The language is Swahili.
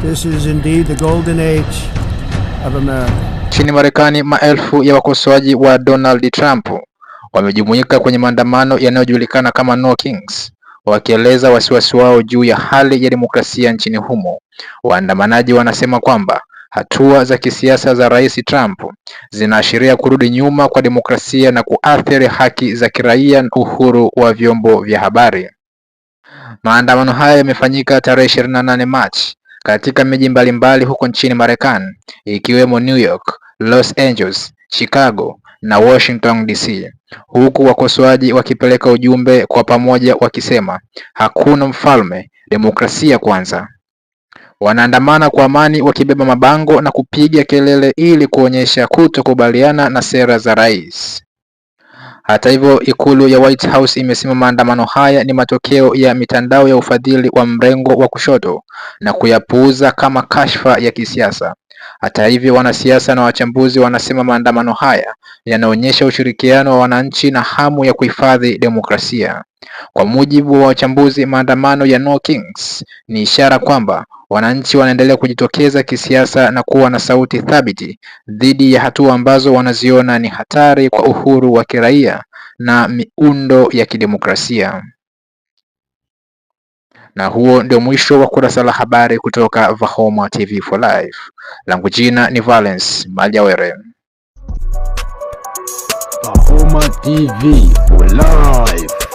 This is indeed the golden age of America. Nchini Marekani, maelfu ya wakosoaji wa Donald Trump wamejumuika kwenye maandamano yanayojulikana kama No Kings, wakieleza wasiwasi wao juu ya hali ya demokrasia nchini humo. Waandamanaji wanasema kwamba hatua za kisiasa za Rais Trump zinaashiria kurudi nyuma kwa demokrasia na kuathiri haki za kiraia na uhuru wa vyombo vya habari. Maandamano haya yamefanyika tarehe 28 Machi katika miji mbalimbali huko nchini Marekani, ikiwemo New York, Los Angeles, Chicago na Washington DC, huku wakosoaji wakipeleka ujumbe kwa pamoja wakisema hakuna mfalme, demokrasia kwanza. Wanaandamana kwa amani wakibeba mabango na kupiga kelele ili kuonyesha kutokubaliana na sera za rais. Hata hivyo, ikulu ya White House imesema maandamano haya ni matokeo ya mitandao ya ufadhili wa mrengo wa kushoto na kuyapuuza kama kashfa ya kisiasa. Hata hivyo, wanasiasa na wachambuzi wanasema maandamano haya yanaonyesha ushirikiano wa wananchi na hamu ya kuhifadhi demokrasia. Kwa mujibu wa wachambuzi, maandamano ya No Kings ni ishara kwamba wananchi wanaendelea kujitokeza kisiasa na kuwa na sauti thabiti dhidi ya hatua ambazo wanaziona ni hatari kwa uhuru wa kiraia na miundo ya kidemokrasia. Na huo ndio mwisho wa kurasa la habari kutoka Vahoma TV for Life. Langu jina ni Valence Maljawere. Vahoma TV for Life.